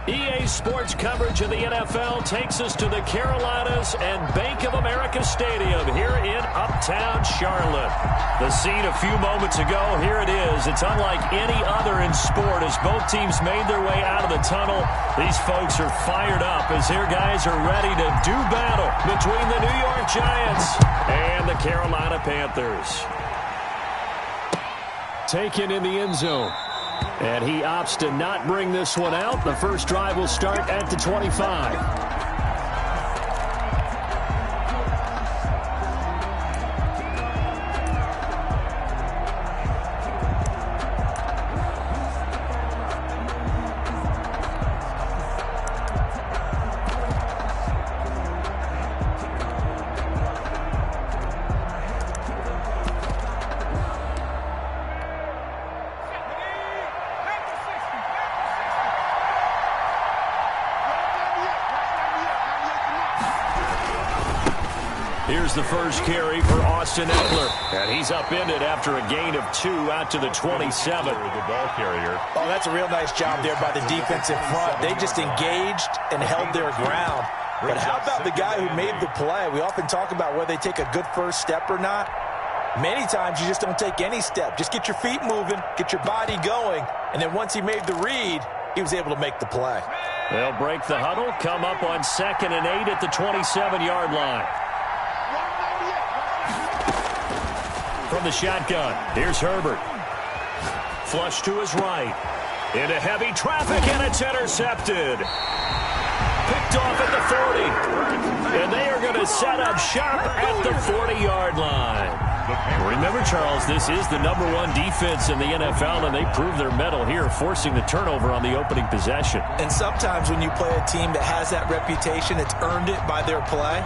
EA Sports coverage of the NFL takes us to the Carolinas and Bank of America Stadium here in Uptown Charlotte. The scene a few moments ago, here it is. It's unlike any other in sport as both teams made their way out of the tunnel. These folks are fired up as their guys are ready to do battle between the New York Giants and the Carolina Panthers. Taken in the end zone. And he opts to not bring this one out. The first drive will start at the 25. Here's the first carry for Austin Eckler. And he's upended after a gain of 2 out to the 27. The ball carrier. Oh, that's a real nice job there by the defensive front. They just engaged and held their ground. But how about the guy who made the play? We often talk about whether they take a good first step or not. Many times you just don't take any step. Just get your feet moving, get your body going, and then once he made the read, he was able to make the play. They'll break the huddle, come up on 2nd and 8 at the 27-yard line. From the shotgun, here's Herbert. Flush to his right. Into heavy traffic, and it's intercepted. Picked off at the 40. And they are going to set up shop at the 40-yard line. Remember, Charles, this is the #1 defense in the NFL, and they prove their mettle here, forcing the turnover on the opening possession. And sometimes when you play a team that has that reputation, it's earned it by their play.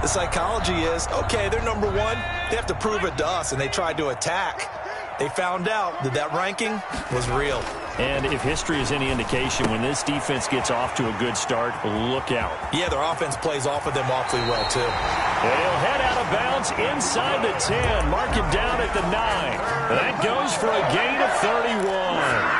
The psychology is, okay, they're #1. They have to prove it to us, and they tried to attack. They found out that that ranking was real. And if history is any indication, when this defense gets off to a good start, look out. Yeah, their offense plays off of them awfully well, too. And he'll head out of bounds inside the 10. Mark him down at the 9. That goes for a gain of 31.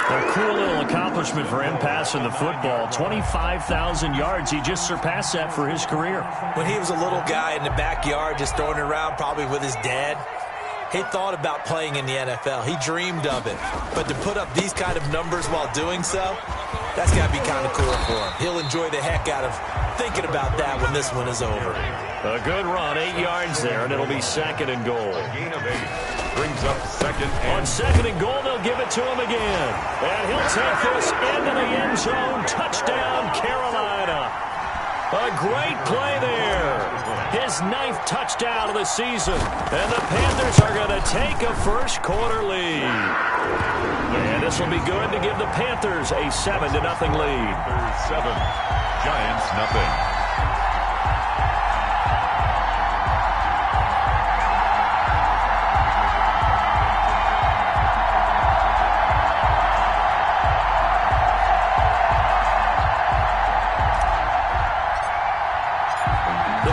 A cool little accomplishment for him passing the football. 25,000 yards. He just surpassed that for his career. When he was a little guy in the backyard just throwing it around probably with his dad, he thought about playing in the NFL. He dreamed of it. But to put up these kind of numbers while doing so, that's got to be kind of cool for him. He'll enjoy the heck out of thinking about that when this one is over. A good run, 8 yards there, and it'll be 2nd and goal. A gain of 8 brings up 2nd and... On 2nd and goal, they'll give it to him again. And he'll take this into the end zone. Touchdown, Carolina. A great play there. His 9th touchdown of the season. And the Panthers are going to take a first-quarter lead. And this will be good to give the Panthers a 7-0 lead. 7, Giants nothing.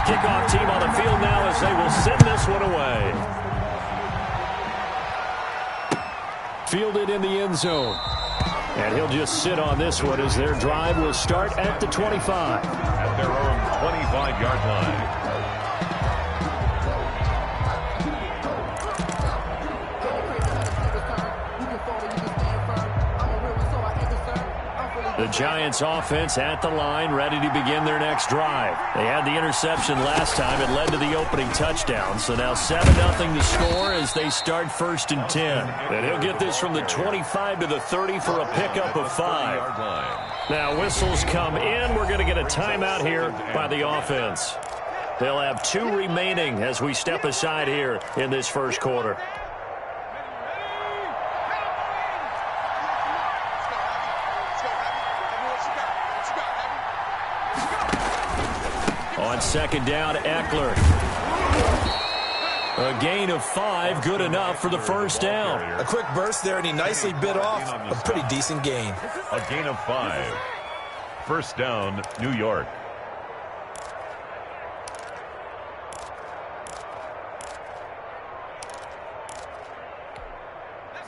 Kickoff team on the field now as they will send this one away. Fielded in the end zone. And he'll just sit on this one as their drive will start at the 25. At their own 25-yard line. The Giants offense at the line, ready to begin their next drive. They had the interception last time. It led to the opening touchdown. So now 7-0 to score as they start 1st and 10. And he'll get this from the 25 to the 30 for a pickup of 5. Now whistles come in. We're going to get a timeout here by the offense. They'll have 2 remaining as we step aside here in this first quarter. On 2nd down, Eckler. A gain of 5, good enough for the first down. A quick burst there, and he nicely bit off a pretty decent gain. A gain of 5. First down, New York.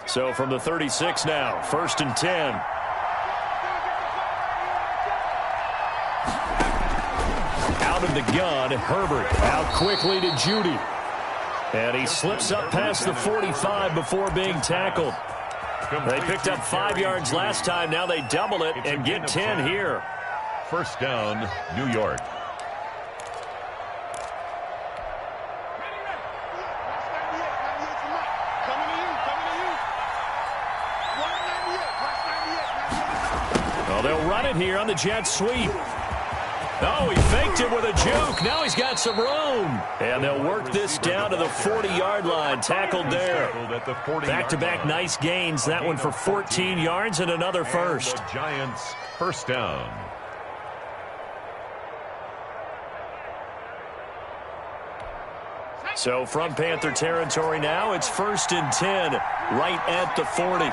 So from the 36 now, 1st and 10. Out of the gun, Herbert out quickly to Judy. And he slips up past the 45 before being tackled. They picked up 5 yards last time. Now they double it and get 10 here. First down, New York. Well, they'll run it here on the jet sweep. Oh, he faked it with a juke. Now he's got some room. And they'll work this down to the 40-yard line. Tackled there. Back-to-back nice gains. That one for 14 yards and another first. The Giants first down. So from Panther territory now, it's 1st and 10 right at the 40.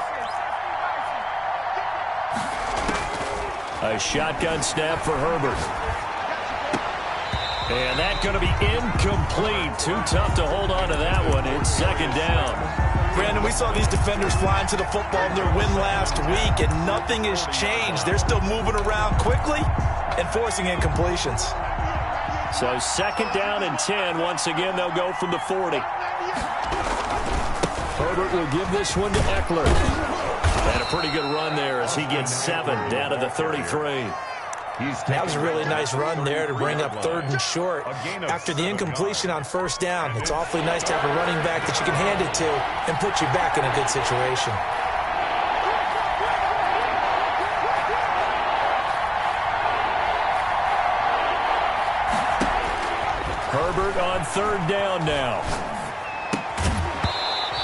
A shotgun snap for Herbert. And that's going to be incomplete. Too tough to hold on to that one. It's second down. Brandon, we saw these defenders flying to the football in their win last week, and nothing has changed. They're still moving around quickly and forcing incompletions. So second down and 10. Once again, they'll go from the 40. Herbert will give this one to Eckler. And a pretty good run there as he gets 7 down to the 33. That was a really nice run there to bring up 3rd and short. After the incompletion on first down, it's awfully nice to have a running back that you can hand it to and put you back in a good situation. Herbert on 3rd down now.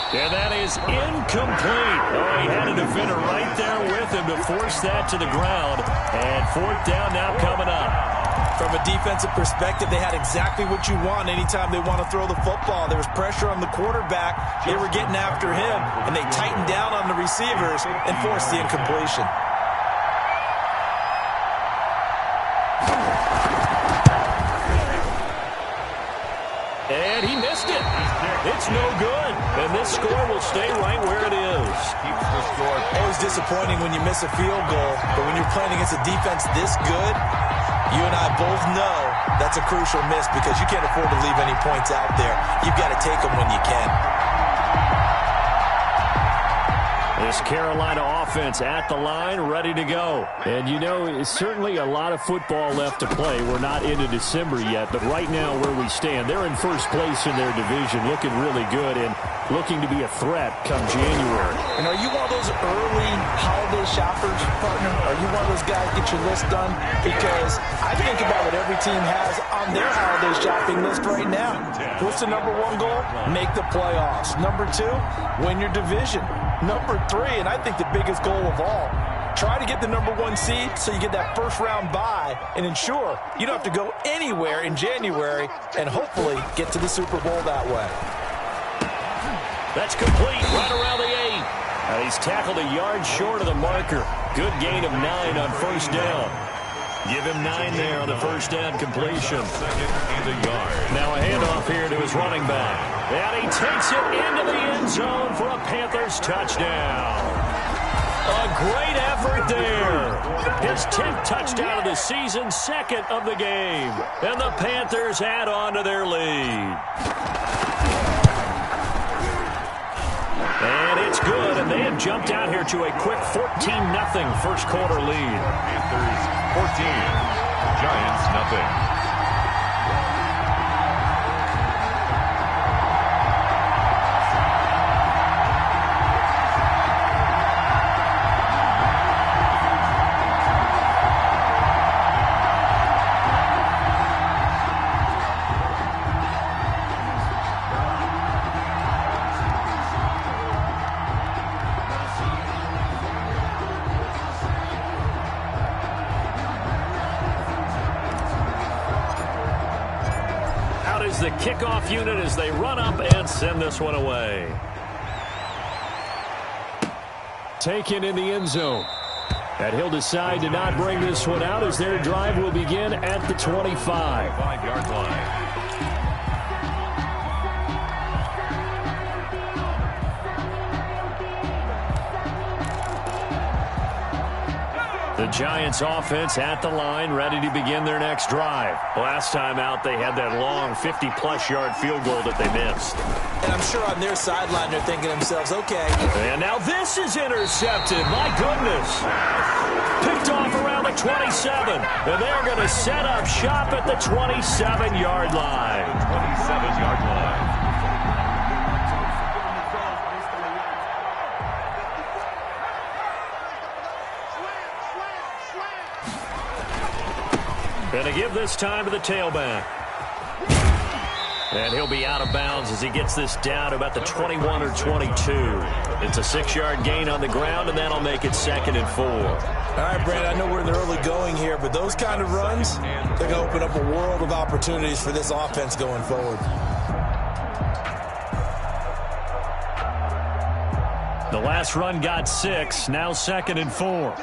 And that is incomplete. Oh, he had a defender right there with him to force that to the ground. And 4th down now coming up. From a defensive perspective, they had exactly what you want anytime they want to throw the football. There was pressure on the quarterback. They were getting after him, and they tightened down on the receivers and forced the incompletion. And he missed it. It's no good. And this score will stay right where it is. Keeps the score. Always disappointing when you miss a field goal, but when you're playing against a defense this good, you and I both know that's a crucial miss because you can't afford to leave any points out there. You've got to take them when you can. This Carolina offense at the line, ready to go. And, you know, it's certainly a lot of football left to play. We're not into December yet, but right now where we stand, they're in first place in their division, looking really good and looking to be a threat come January. And are you one of those early holiday shoppers, partner? Are you one of those guys get your list done? Because I think about what every team has on their holiday shopping list right now. What's the number 1 goal? Make the playoffs. Number 2, win your division. Number 3, and I think the biggest goal of all, try to get the number 1 seed so you get that first-round bye and ensure you don't have to go anywhere in January and hopefully get to the Super Bowl that way. That's complete right around the 8. And he's tackled a yard short of the marker. Good gain of 9 on first down. Give him 9 there on the first down completion. Second and a yard. Now a handoff here to his running back. And he takes it into the end zone for a Panthers touchdown. A great effort there. His 10th touchdown of the season, 2nd of the game. And the Panthers add on to their lead. And it's good, and they have jumped out here to a quick 14-0 first quarter lead. Panthers 14, Giants nothing. The kickoff unit as they run up and send this one away. Taken in the end zone. And he'll decide to not bring this one out as their drive will begin at the 25. 5-yard line. The Giants offense at the line, ready to begin their next drive. Last time out, they had that long 50-plus yard field goal that they missed. And I'm sure on their sideline they're thinking to themselves, okay. And now this is intercepted. My goodness. Picked off around the 27. And they're going to set up shop at the 27-yard line. 27-yard line. Going to give this time to the tailback. And he'll be out of bounds as he gets this down to about the 21 or 22. It's a 6-yard gain on the ground, and that'll make it 2nd and 4. All right, Brandon, I know we're in the early going here, but those kind of runs, they're going to open up a world of opportunities for this offense going forward. The last run got 6, now 2nd and 4.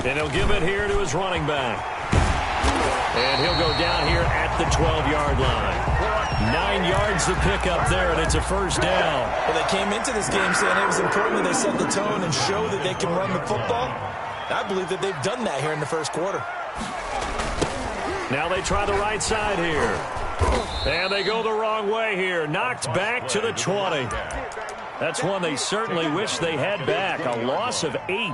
And he'll give it here to his running back. And he'll go down here at the 12-yard line. 9 yards to pick up there, and it's a first down. Well, they came into this game saying it was important that they set the tone and show that they can run the football. I believe that they've done that here in the first quarter. Now they try the right side here. And they go the wrong way here. Knocked back to the 20. That's one they certainly wish they had back. A loss of 8.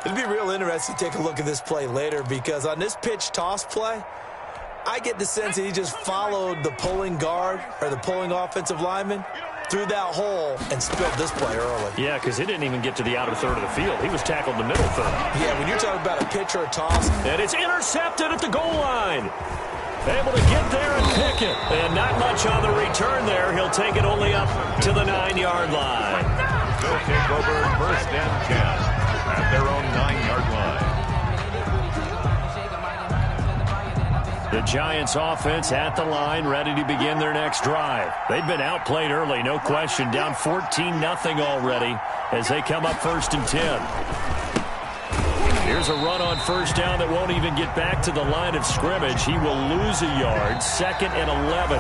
It'd be real interesting to take a look at this play later because on this pitch toss play, I get the sense that he just followed the pulling guard or the pulling offensive lineman through that hole and spilled this play early. Yeah, because he didn't even get to the outer third of the field. He was tackled in the middle third. Yeah, when you're talking about a pitch or a toss. And it's intercepted at the goal line. Able to get there and pick it. And not much on the return there. He'll take it only up to the 9-yard line. They'll take over 1st and 10 at their own 9-yard line. The Giants offense at the line, ready to begin their next drive. They've been outplayed early, no question. Down 14-0 already as they come up 1st and 10. Here's a run on 1st down that won't even get back to the line of scrimmage. He will lose a yard. 2nd and 11.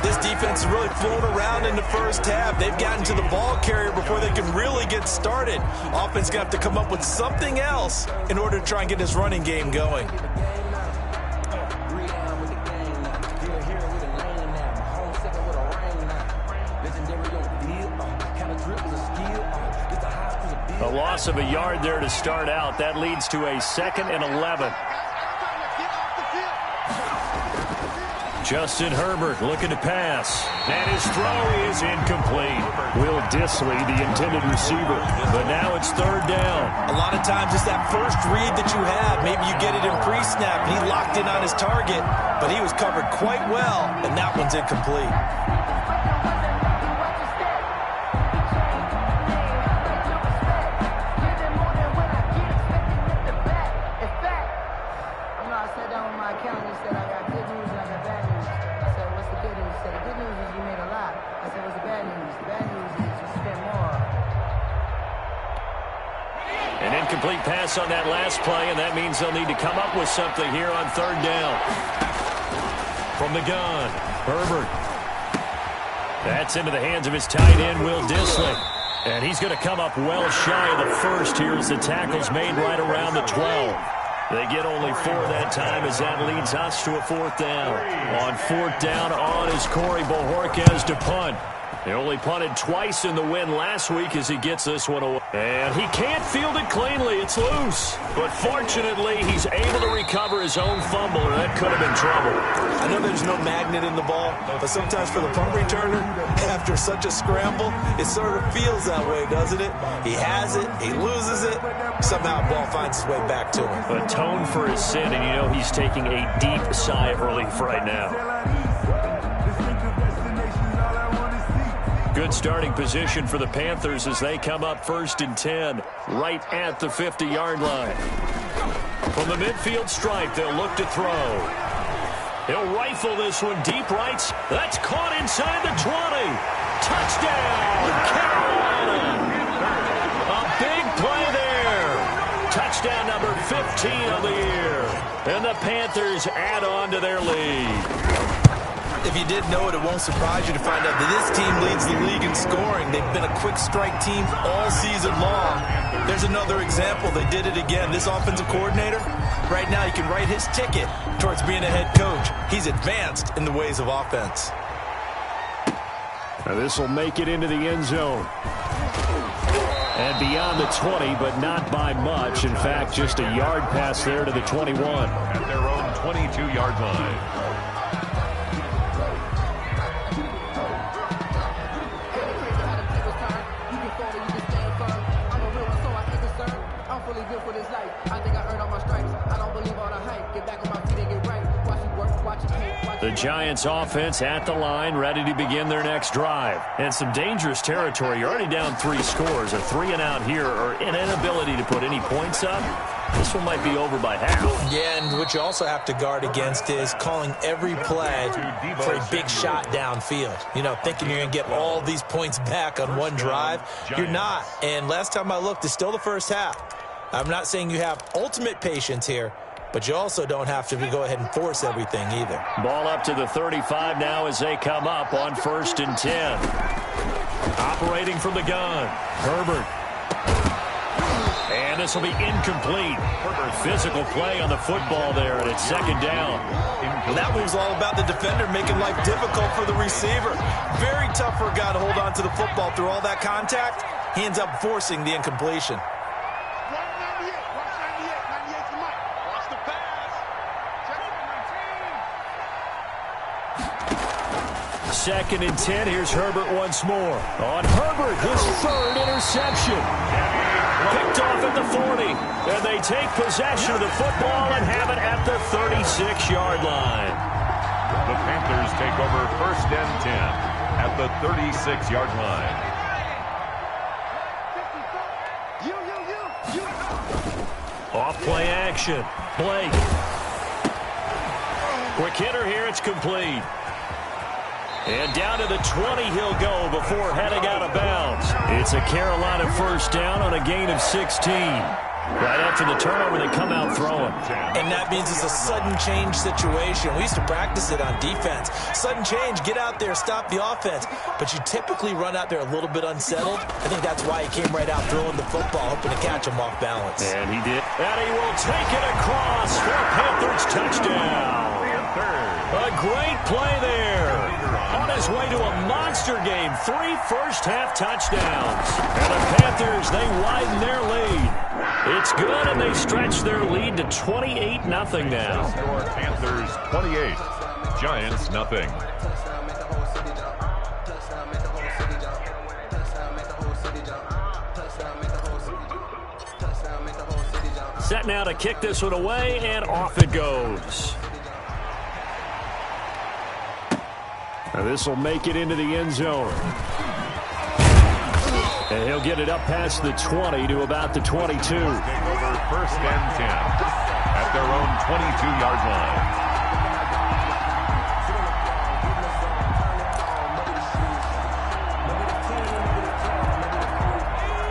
This defense is really flown around in the first half. They've gotten to the ball carrier before they can really get started. Offense got to come up with something else in order to try and get this running game going. A loss of a yard there to start out. That leads to a 2nd and 11. Justin Herbert looking to pass. And his throw is incomplete. Will Dissly, the intended receiver. But now it's 3rd down. A lot of times it's that first read that you have. Maybe you get it in pre-snap. He locked in on his target, but he was covered quite well, and that one's incomplete. Incomplete pass on that last play, and that means they'll need to come up with something here on 3rd down. From the gun, Herbert. That's into the hands of his tight end, Will Dissly. And he's going to come up well shy of the first here as the tackle's made right around the 12. They get only 4 that time as that leads us to a 4th down. On 4th down on is Corey Bojorquez to punt. He only punted twice in the win last week as he gets this one away. And he can't field it cleanly. It's loose. But fortunately, he's able to recover his own fumble, or that could have been trouble. I know there's no magnet in the ball, but sometimes for the punt returner, after such a scramble, it sort of feels that way, doesn't it? He has it, he loses it, somehow the ball finds its way back to him. Atone for his sin, and you know he's taking a deep sigh of relief right now. Good starting position for the Panthers as they come up 1st and 10, right at the 50-yard line. From the midfield stripe, they'll look to throw. He'll rifle this one deep right. That's caught inside the 20. Touchdown, Carolina. A big play there. Touchdown number 15 of the year. And the Panthers add on to their lead. If you didn't know it, it won't surprise you to find out that this team leads the league in scoring. They've been a quick strike team all season long. There's another example. They did it again. This offensive coordinator, right now, he can write his ticket towards being a head coach. He's advanced in the ways of offense. Now this will make it into the end zone. And beyond the 20, but not by much. In fact, just a yard pass there to the 21. At their own 22-yard line. The Giants offense at the line, ready to begin their next drive. And some dangerous territory. You're already down 3 scores. A 3-and-out here, or an inability to put any points up. This one might be over by half. Yeah, and what you also have to guard against is calling every play for a big shot downfield. You know, thinking you're going to get all these points back on one drive. You're not. And last time I looked, it's still the first half. I'm not saying you have ultimate patience here, but you also don't have to go ahead and force everything either. Ball up to the 35 now as they come up on 1st and 10. Operating from the gun, Herbert. And this will be incomplete. Physical play on the football there, and it's 2nd down. Well, that move's all about the defender making life difficult for the receiver. Very tough for a guy to hold on to the football through all that contact. He ends up forcing the incompletion. 2nd and 10. Here's Herbert once more. On Herbert, his 3rd interception. Picked off at the 40. And they take possession of the football and have it at the 36-yard line. The Panthers take over 1st and 10 at the 36-yard line. Off play action. Blake. Quick hitter here. It's complete. And down to the 20 he'll go before heading out of bounds. It's a Carolina 1st down on a gain of 16. Right after the turnover, they come out throwing. And that means it's a sudden change situation. We used to practice it on defense. Sudden change, get out there, stop the offense. But you typically run out there a little bit unsettled. I think that's why he came right out throwing the football, hoping to catch him off balance. And he did. And he will take it across for a Panthers touchdown. A great play there. On his way to a monster game. 3 first-half touchdowns. And the Panthers, they widen their lead. It's good, and they stretch their lead to 28-0 now. Score Panthers 28, Giants nothing. Set now to kick this one away, and off it goes. Now this will make it into the end zone. And he'll get it up past the 20 to about the 22. Take over 1st and 10 at their own 22-yard line.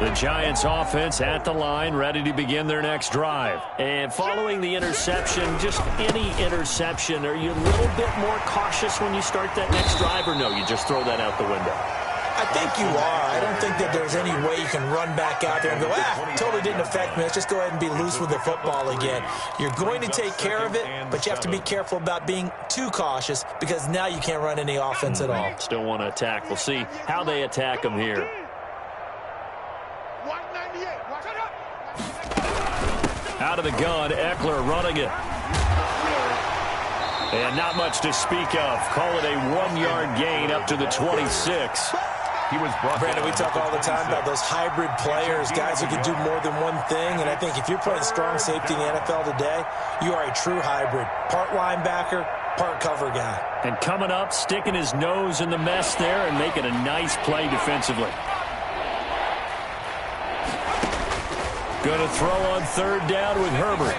The Giants offense at the line, ready to begin their next drive. And following the interception, just any interception, are you a little bit more cautious when you start that next drive, or no, you just throw that out the window? I think you are. I don't think that there's any way you can run back out there and go, totally didn't affect me. Let's just go ahead and be loose with the football again. You're going to take care of it, but you have to be careful about being too cautious because now you can't run any offense at all. Still want to attack. We'll see how they attack them here. Out of the gun, Eckler running it. And not much to speak of. Call it a 1-yard gain up to the 26. He was brought Brandon, we talk all the time about those hybrid players, guys who can do more than one thing. And I think if you're playing strong safety in the NFL today, you are a true hybrid. Part linebacker, part cover guy. And coming up, sticking his nose in the mess there and making a nice play defensively. Going to throw on 3rd down with Herbert.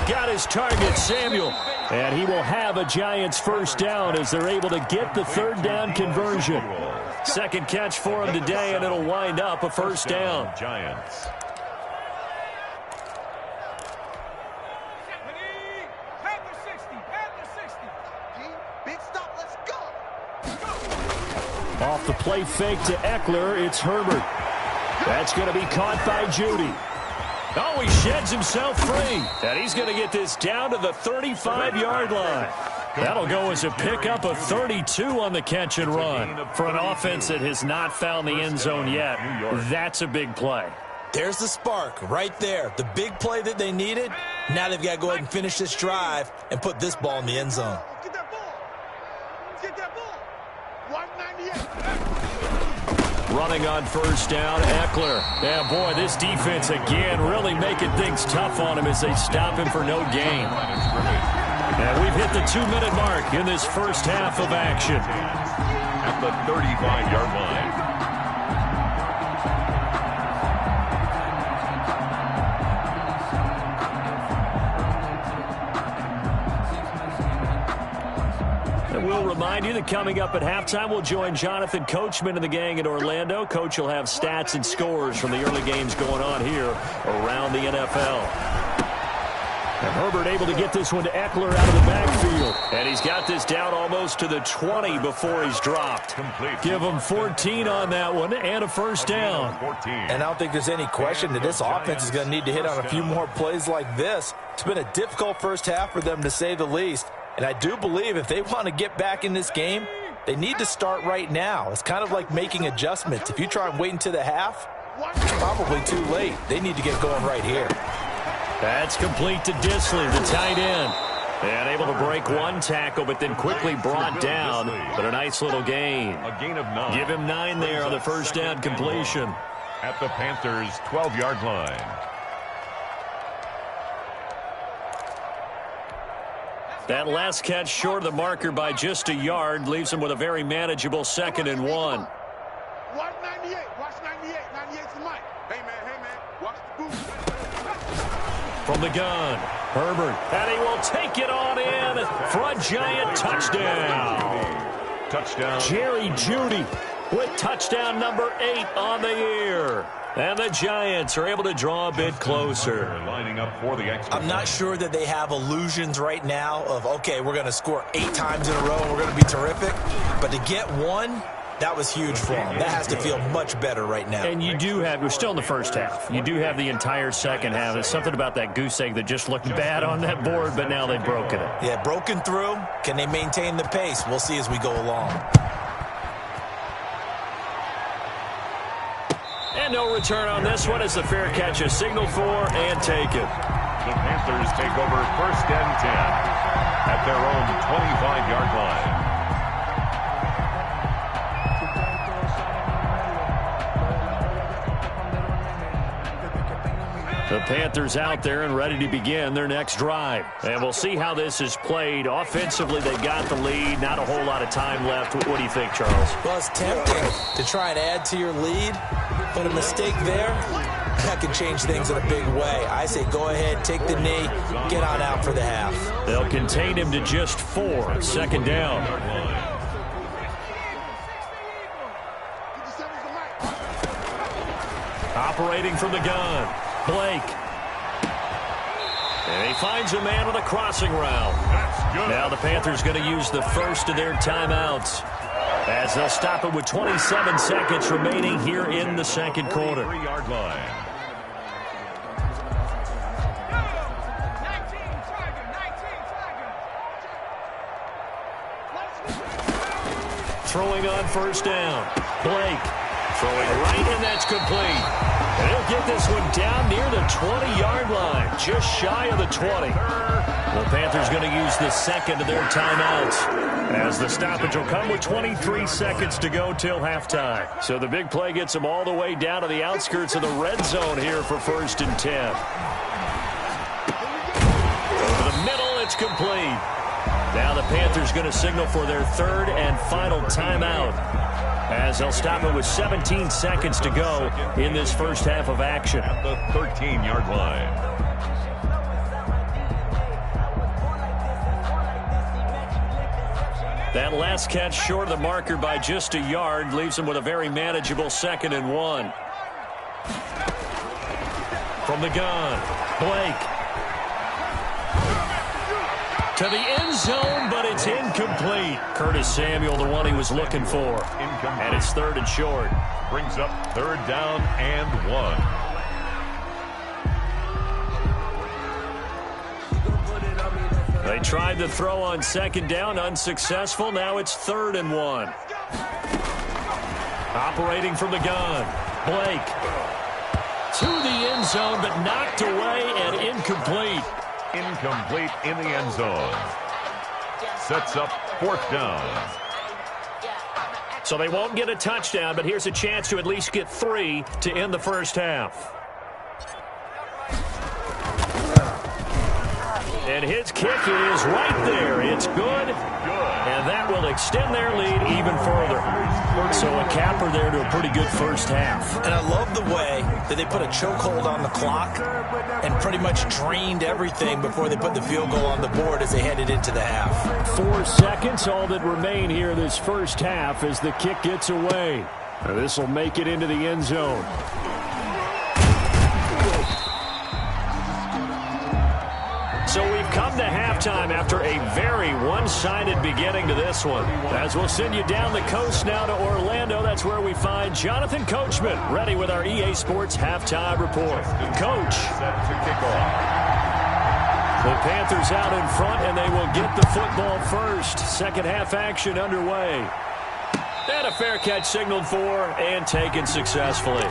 Got his target, Samuel. And he will have a Giants 1st down as they're able to get the 3rd down conversion. 2nd catch for him today, and it'll wind up a 1st down. Giants. Off the play fake to Eckler, it's Herbert. That's going to be caught by Judy. Oh, he sheds himself free. And he's going to get this down to the 35-yard line. That'll go as a pickup of 32 on the catch and run. For an offense that has not found the end zone yet, that's a big play. There's the spark right there. The big play that they needed. Now they've got to go ahead and finish this drive and put this ball in the end zone. Get that ball. Get that ball. 198. Running on first down, Eckler. Yeah, boy, this defense again really making things tough on him as they stop him for no gain. And we've hit the 2-minute mark in this first half of action. At the 35-yard line. And we'll remind you that coming up at halftime, we'll join Jonathan Coachman and the gang in Orlando. Coach will have stats and scores from the early games going on here around the NFL. And Herbert able to get this one to Eckler out of the backfield. And he's got this down almost to the 20 before he's dropped. Complete. Give him 14 on that one and a first down. 14. And I don't think there's any question that this offense is going to need to hit on a few more plays like this. It's been a difficult first half for them, to say the least. And I do believe if they want to get back in this game, they need to start right now. It's kind of like making adjustments. If you try and wait until the half, it's probably too late. They need to get going right here. That's complete to Disley, the tight end. And able to break one tackle, but then quickly brought down. But a nice little gain. A gain of 9. Give him 9 there on the first down completion. At the Panthers' 12-yard line. That last catch short of the marker by just a yard leaves him with a very manageable 2nd and 1. Watch 98. Watch 98. 98's the mic. Hey, man. Watch the booth. From the gun, Herbert, and he will take it on in for a giant touchdown. Touchdown. Jerry Jeudy with touchdown number 8 on the year. And the Giants are able to draw a bit closer. Lining up for the extra. I'm not sure that they have illusions right now of, okay, we're going to score 8 times in a row and we're going to be terrific. But to get one, that was huge for them. That has to feel much better right now. And you do have, we're still in the first half. You do have the entire second half. There's something about that goose egg that just looked bad on that board, but now they've broken it. Yeah, broken through. Can they maintain the pace? We'll see as we go along. And no return on this one as the fair catch is signaled for and taken. The Panthers take over first and 10 at their own 25-yard line. The Panthers out there and ready to begin their next drive. And we'll see how this is played. Offensively, they got the lead. Not a whole lot of time left. What do you think, Charles? Well, it's tempting to try and add to your lead, but a mistake there, that can change things in a big way. I say go ahead, take the knee, get on out for the half. They'll contain him to just 4. Second down. Operating from the gun, Blake. And he finds a man with a crossing route. Now the Panthers going to use the first of their timeouts as they'll stop it with 27 seconds remaining here in the second quarter. 3-yard line. Throwing on first down, Blake. Throwing right, and that's complete. And he'll get this one down near the 20-yard line, just shy of the 20. The Panthers going to use the second of their timeouts as the stoppage will come with 23 seconds to go till halftime. So the big play gets them all the way down to the outskirts of the red zone here for first and 10. Over the middle, it's complete. Now the Panthers going to signal for their third and final timeout as they'll stop it with 17 seconds to go in this first half of action. At the 13-yard line. That last catch short of the marker by just a yard leaves him with a very manageable 2nd and 1. From the gun, Blake. To the end zone, but it's incomplete. Curtis Samuel, the one he was looking for. And it's 3rd and short. Brings up 3rd down and 1. They tried to throw on 2nd down, unsuccessful. Now it's 3rd and 1. Operating from the gun, Blake. To the end zone, but knocked away and incomplete. Incomplete in the end zone. Sets up 4th down. So they won't get a touchdown, but here's a chance to at least get 3 to end the first half. And his kick is right there. It's good. And that will extend their lead even further. So a capper there to a pretty good first half. And I love the way that they put a chokehold on the clock and pretty much drained everything before they put the field goal on the board as they headed into the half. 4 seconds, all that remain here this first half as the kick gets away. This will make it into the end zone. So we've come to halftime after a very one-sided beginning to this one. As we'll send you down the coast now to Orlando, that's where we find Jonathan Coachman ready with our EA Sports Halftime Report. Coach. The Panthers out in front, and they will get the football first. Second half action underway. And a fair catch signaled for and taken successfully.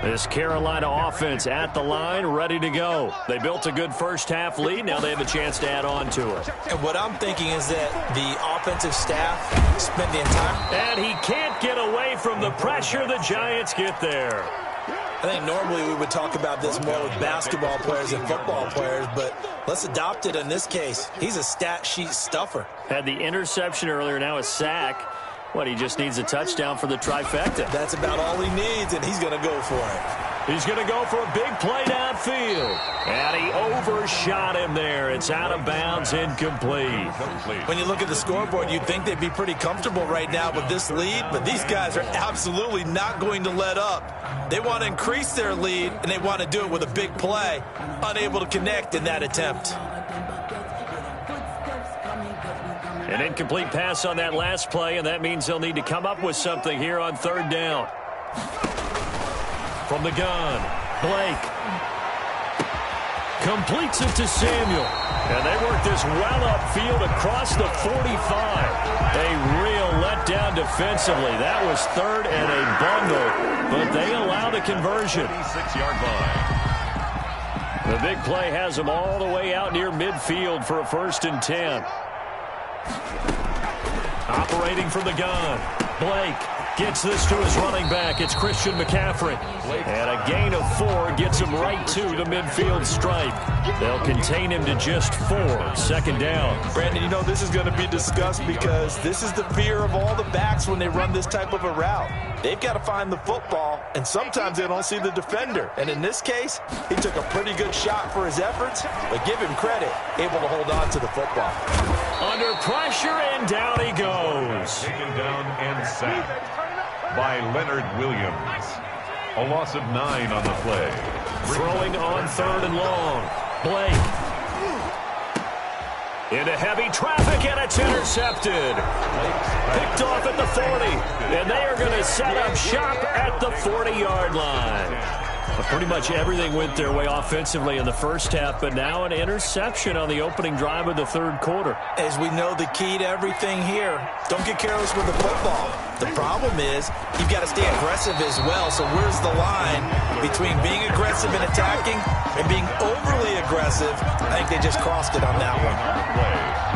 This Carolina offense at the line, ready to go. They built a good first half lead. Now they have a chance to add on to it. And what I'm thinking is that the offensive staff spent the entire... And he can't get away from the pressure. The Giants get there. I think normally we would talk about this more with basketball players and football players, but let's adopt it in this case. He's a stat sheet stuffer. Had the interception earlier, now a sack. What, he just needs a touchdown for the trifecta. That's about all he needs, and he's going to go for it. He's going to go for a big play downfield. And he overshot him there. It's out of bounds, incomplete. When you look at the scoreboard, you'd think they'd be pretty comfortable right now with this lead, but these guys are absolutely not going to let up. They want to increase their lead, and they want to do it with a big play. Unable to connect in that attempt. An incomplete pass on that last play, and that means they'll need to come up with something here on 3rd down. From the gun, Blake completes it to Samuel. And they work this well upfield across the 45. A real letdown defensively. That was 3rd and a bundle, but they allow the conversion. 36-yard line. The big play has them all the way out near midfield for a 1st and 10. Operating from the gun, Blake gets this to his running back. It's Christian McCaffrey. And a gain of 4 gets him right to the midfield stripe. They'll contain him to just 4. 2nd down. Brandon, you know this is going to be discussed because this is the fear of all the backs when they run this type of a route. They've got to find the football, and sometimes they don't see the defender. And in this case, he took a pretty good shot for his efforts, but give him credit, able to hold on to the football. Under pressure, and down he goes. Taken down and sacked by Leonard Williams. A loss of 9 on the play. Throwing on 3rd and long. Blake. Into heavy traffic, and it's intercepted. Picked off at the 40. And they are going to set up shop at the 40-yard line. But pretty much everything went their way offensively in the first half, but now an interception on the opening drive of the 3rd quarter. As we know, the key to everything here, don't get careless with the football. The problem is you've got to stay aggressive as well. So where's the line between being aggressive and attacking and being overly aggressive? I think they just crossed it on that one.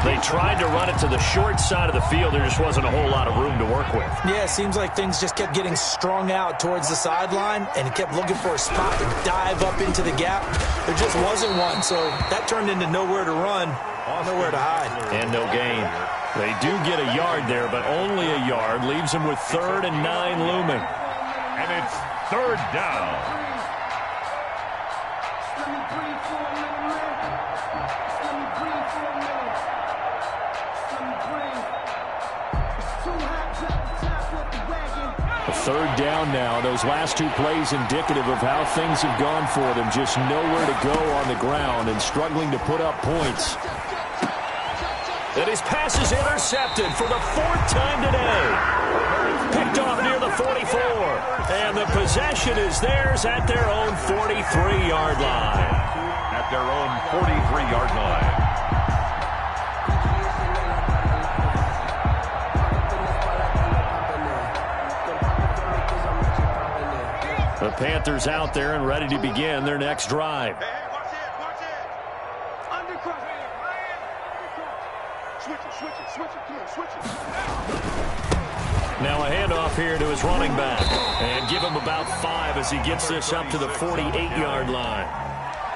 They tried to run it to the short side of the field. There just wasn't a whole lot of room to work with. Yeah, it seems like things just kept getting strung out towards the sideline, and he kept looking for a spot to dive up into the gap. There just wasn't one, so that turned into nowhere to run, nowhere to hide. And no gain. They do get a yard there, but only a yard. Leaves them with 3rd and 9 looming. And it's 3rd down. A third down now. Those last two plays indicative of how things have gone for them. Just nowhere to go on the ground and struggling to put up points. And his pass is intercepted for the fourth time today. Picked off near the 44. And the possession is theirs at their own 43-yard line. At their own 43-yard line. The Panthers out there and ready to begin their next drive. Hey, watch it. Undercross. Switch it. Come on, switch it. Now a handoff here to his running back. And give him about 5 as he gets this up to the 48-yard line.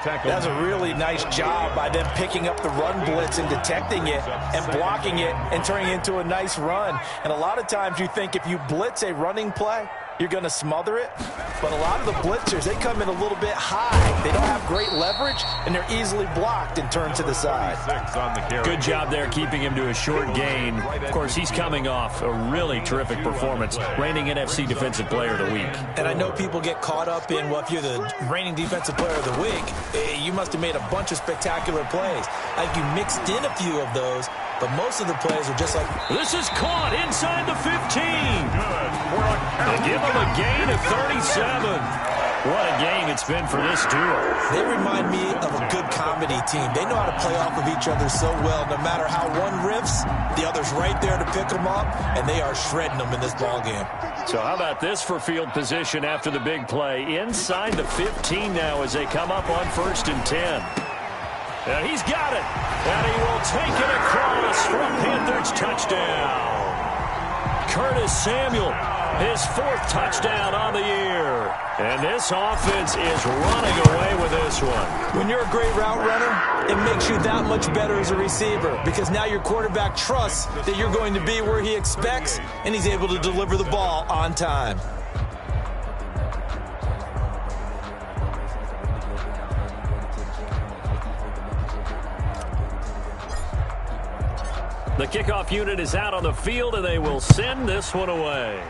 That's a really nice job by them picking up the run blitz and detecting it and blocking it and turning it into a nice run. And a lot of times you think if you blitz a running play, you're going to smother it. But a lot of the blitzers, they come in a little bit high. They don't have great leverage, and they're easily blocked and turned to the side. Good job there keeping him to a short gain. Of course, he's coming off a really terrific performance, reigning NFC Defensive Player of the Week. And I know people get caught up in, well, if you're the reigning Defensive Player of the Week, you must have made a bunch of spectacular plays. I think you mixed in a few of those, but most of the plays are just like... This is caught inside the 15. They give him a gain of 37. What a game it's been for this duo. They remind me of a good comedy team. They know how to play off of each other so well. No matter how one riffs, the other's right there to pick them up, and they are shredding them in this ballgame. So how about this for field position after the big play? Inside the 15 now as they come up on 1st and 10. And he's got it. And he will take it across for a Panthers touchdown. Curtis Samuel, his 4th touchdown on the year. And this offense is running away with this one. When you're a great route runner, it makes you that much better as a receiver because now your quarterback trusts that you're going to be where he expects, and he's able to deliver the ball on time. The kickoff unit is out on the field, and they will send this one away.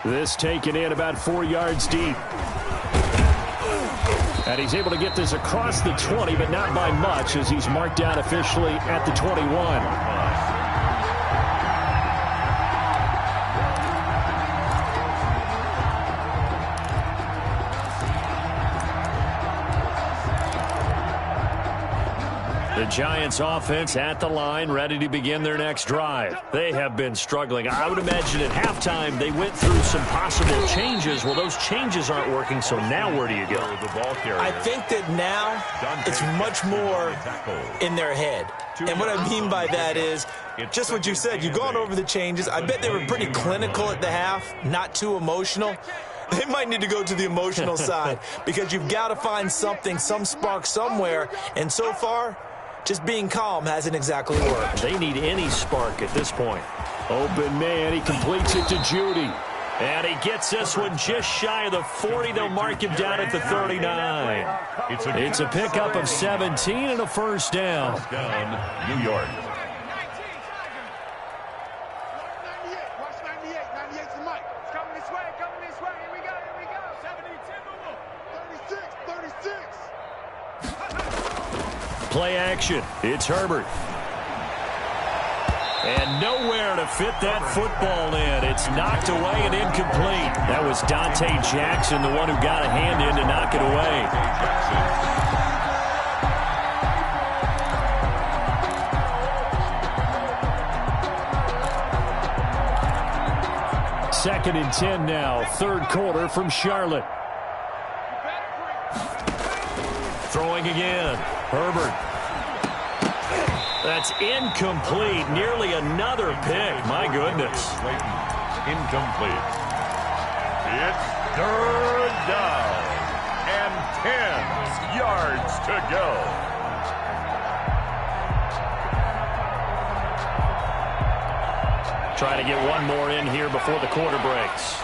This taken in about 4 yards deep. And he's able to get this across the 20, but not by much as he's marked down officially at the 21. The Giants offense at the line, ready to begin their next drive. They have been struggling. I would imagine at halftime they went through some possible changes. Well, those changes aren't working, so now where do you go? I think that now it's much more in their head. And what I mean by that is just what you said. You've gone over the changes. I bet they were pretty clinical at the half, not too emotional. They might need to go to the emotional side because you've got to find something, some spark somewhere. And so far, just being calm hasn't exactly worked. They need any spark at this point. Open man, he completes it to Judy. And he gets this one just shy of the 40. They'll mark him down at the 39. It's a pickup of 17 and a first down. New York. Watch 98. 98's the mic. It's coming this way. Here we go. 36. Play action. It's Herbert. And nowhere to fit that football in. It's knocked away and incomplete. That was Dante Jackson, the one who got a hand in to knock it away. 2nd and 10 now. 3rd quarter from Charlotte. Throwing again. Herbert. That's incomplete. Nearly another pick. My goodness. Incomplete. It's 3rd down and 10 yards to go. Try to get one more in here before the quarter breaks.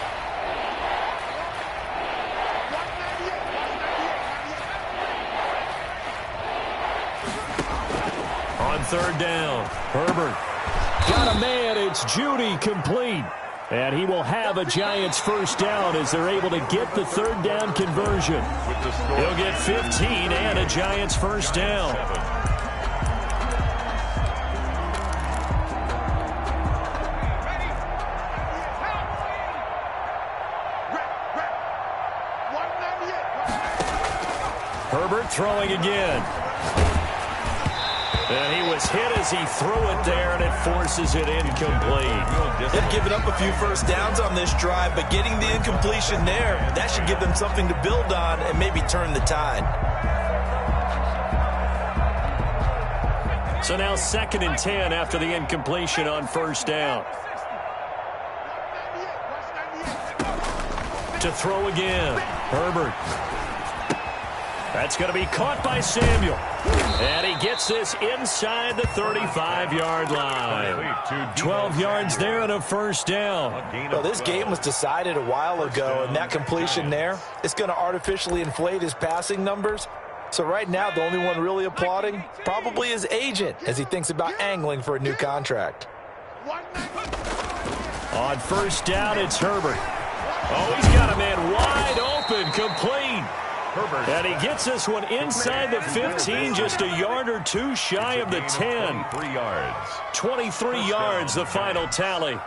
On 3rd down, Herbert. Got a man. It's Judy, complete. And he will have a Giants first down as they're able to get the third down conversion. He'll get 15 and a Giants first down. Herbert throwing again. And he was hit as he threw it there, and it forces it incomplete. They've given up a few first downs on this drive, but getting the incompletion there, that should give them something to build on and maybe turn the tide. So now 2nd and 10 after the incompletion on first down. To throw again. Herbert. That's going to be caught by Samuel. And he gets this inside the 35-yard line. 12 yards there and a first down. Well, this game was decided a while ago, and that completion there is going to artificially inflate his passing numbers. So right now, the only one really applauding probably his agent as he thinks about angling for a new contract. On first down, it's Herbert. Oh, he's got a man wide open, complete. And he gets this one inside the 15, just a yard or two shy of the 10. 23 yards, the final tally.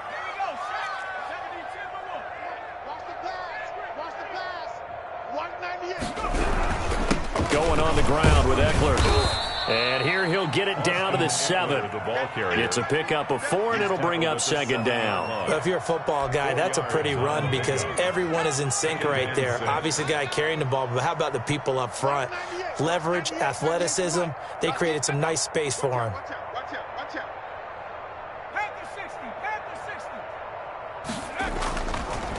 Going on the ground with Eckler. And here he'll get it down to the 7. It's a pickup of 4, and it'll bring up 2nd down. Well, if you're a football guy, that's a pretty run because everyone is in sync right there. Obviously, the guy carrying the ball, but how about the people up front? Leverage, athleticism, they created some nice space for him.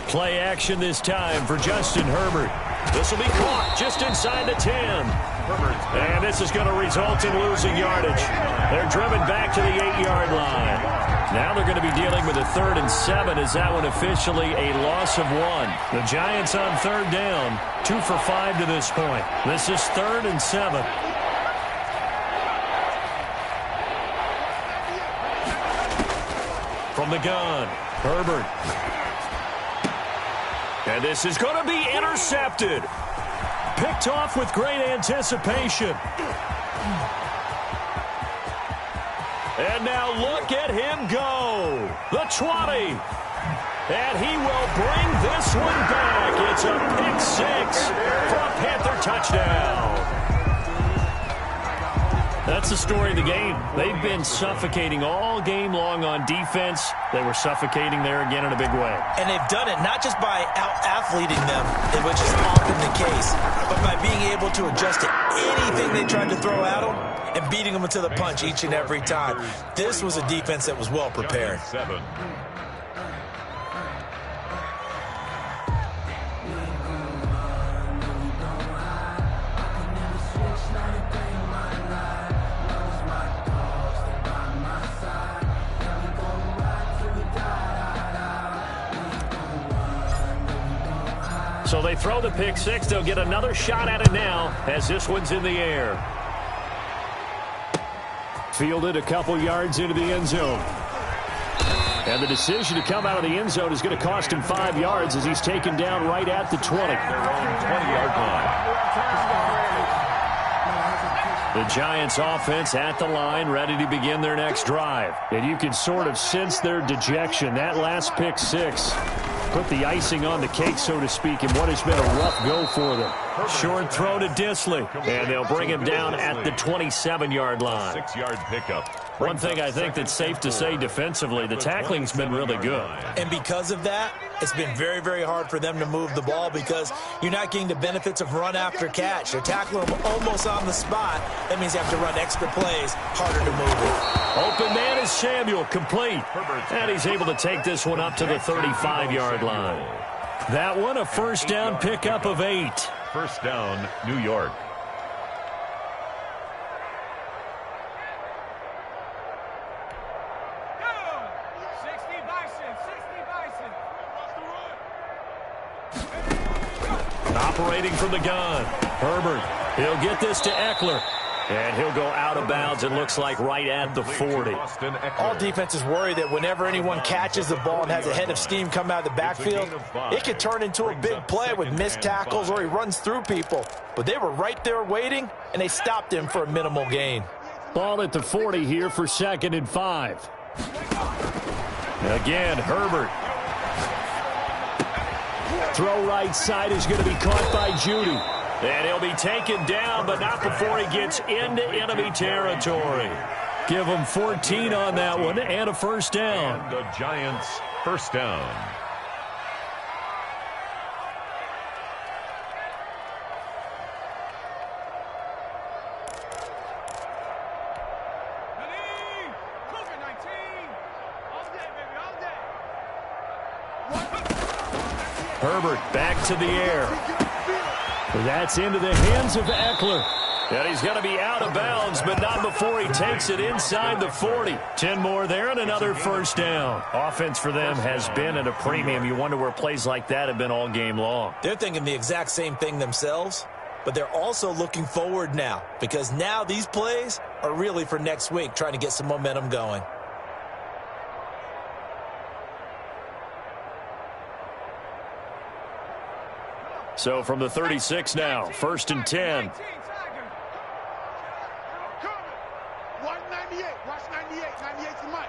Play action this time for Justin Herbert. This will be caught just inside the 10. And this is going to result in losing yardage. They're driven back to the 8-yard line. Now they're going to be dealing with a 3rd and 7. Is that one officially a loss of 1? The Giants on 3rd down, 2 for 5 to this point. This is 3rd and 7. From the gun, Herbert. And this is going to be intercepted. Picked off with great anticipation. And now look at him go. The 20. And he will bring this one back. It's a pick 6 for a Panther touchdown. That's the story of the game. They've been suffocating all game long on defense. They were suffocating there again in a big way. And they've done it not just by out-athleting them, which is often the case, but by being able to adjust to anything they tried to throw at them and beating them to the punch each and every time. This was a defense that was well prepared. So they throw the pick 6. They'll get another shot at it now as this one's in the air. Fielded a couple yards into the end zone. And the decision to come out of the end zone is going to cost him 5 yards as he's taken down right at the 20. Their own 20-yard line. The Giants offense at the line, ready to begin their next drive. And you can sort of sense their dejection. That last pick 6 put the icing on the cake, so to speak, in what has been a rough go for them. Short throw to Disley, and they'll bring him down at the 27-yard line. 6-yard pickup. One thing I think that's safe to say defensively, the tackling's been really good. And because of that, it's been very, very hard for them to move the ball because you're not getting the benefits of run after catch. They're tackling them almost on the spot. That means you have to run extra plays, harder to move it. Open man is Samuel, complete. And he's able to take this one up to the 35-yard line. That one, a first down pickup of 8. First down, New York. Operating from the gun, Herbert. He'll get this to Eckler. And he'll go out of bounds, it looks like, right at the 40. All defenses worry that whenever anyone catches the ball and has a head of steam come out of the backfield, it could turn into a big play with missed tackles or he runs through people. But they were right there waiting, and they stopped him for a minimal gain. Ball at the 40 here for 2nd and 5. Again, Herbert. Throw right side is going to be caught by Judy. And he'll be taken down, but not before he gets into enemy territory. Give him 14 on that one and a first down. And the Giants first down. Herbert back to the air. That's into the hands of Eckler. And he's going to be out of bounds, but not before he takes it inside the 40. 10 more there and another first down. Offense for them has been at a premium. You wonder where plays like that have been all game long. They're thinking the exact same thing themselves, but they're also looking forward now because now these plays are really for next week, trying to get some momentum going. So from the 36 now, 1st and 10. 198. Watch 98. 98's the mic.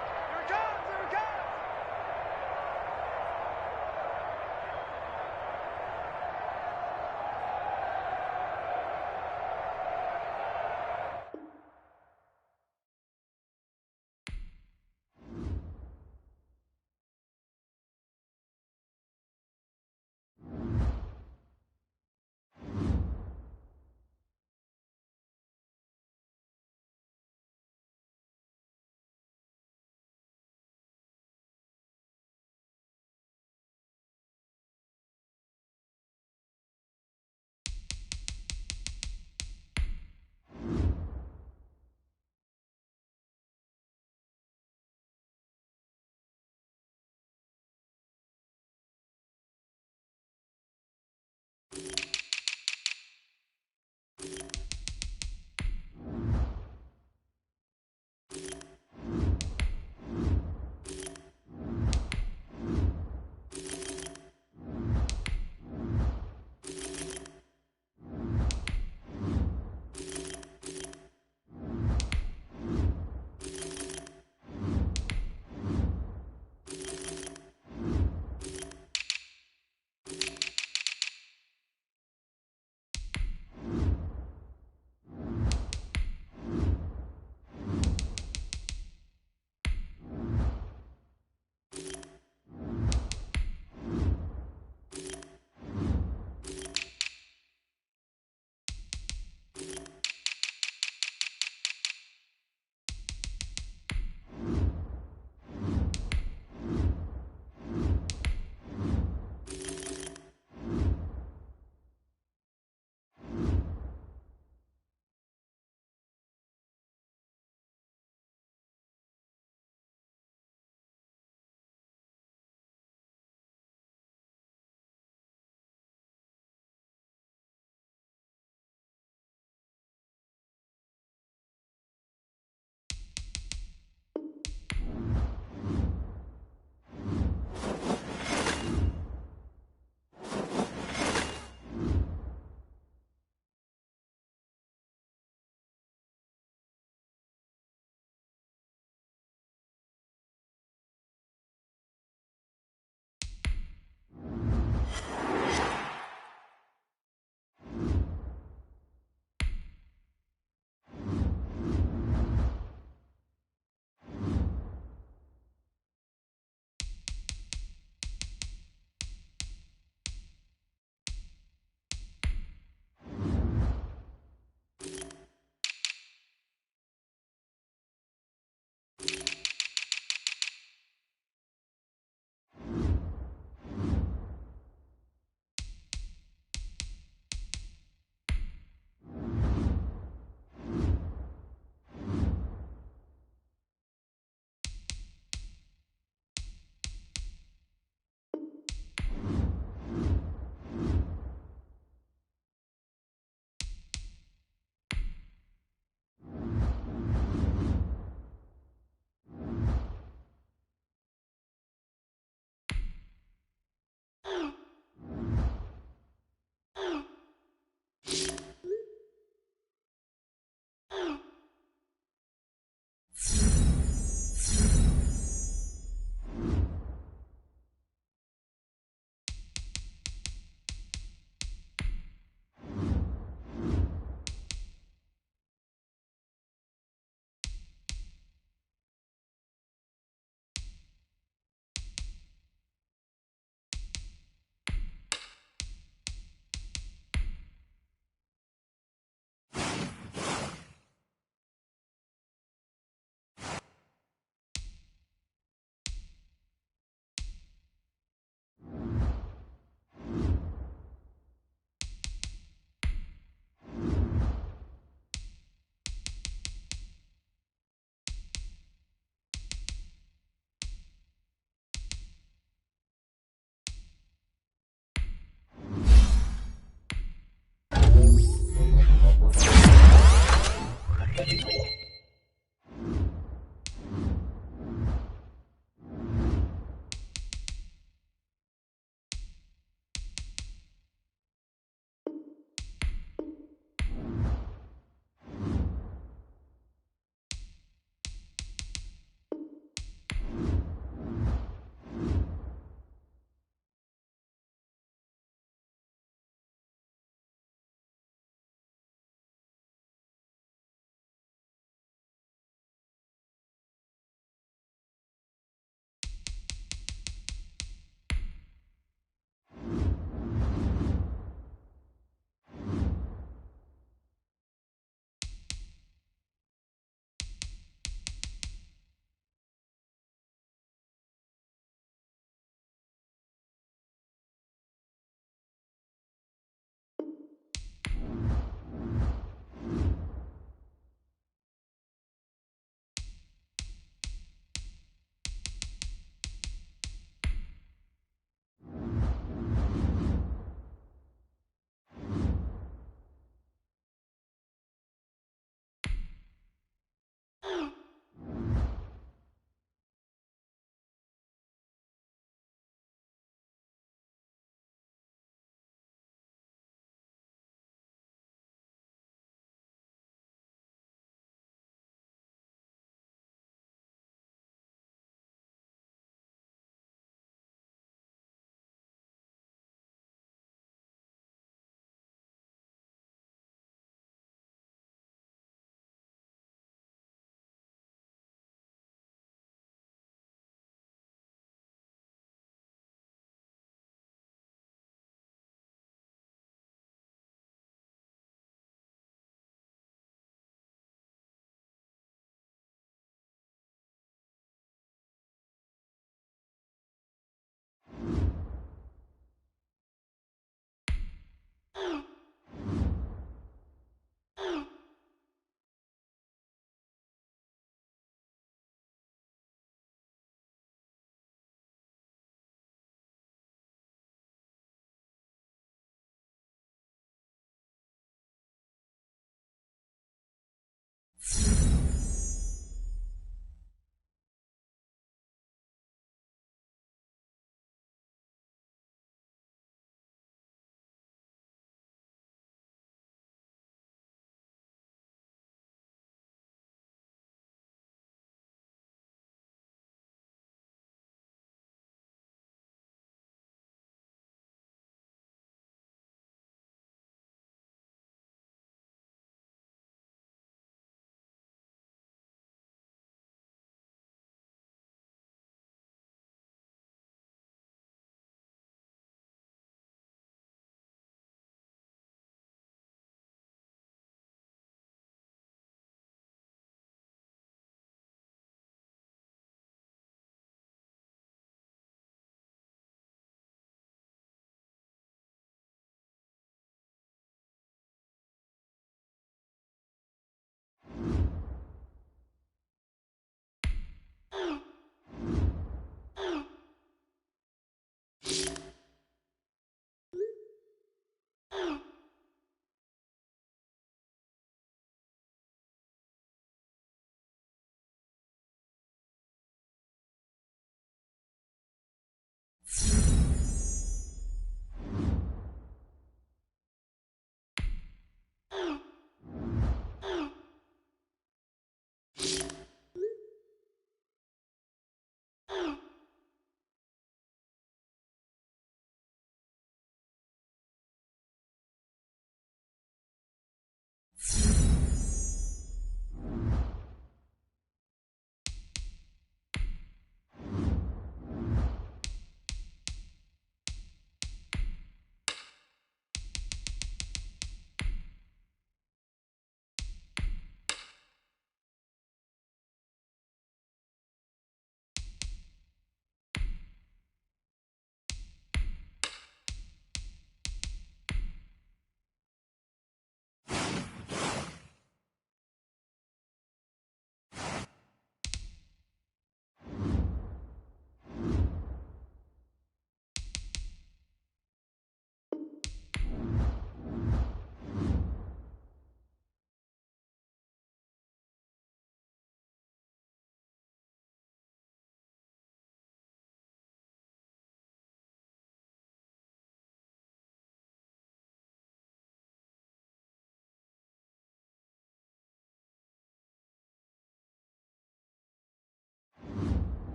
it.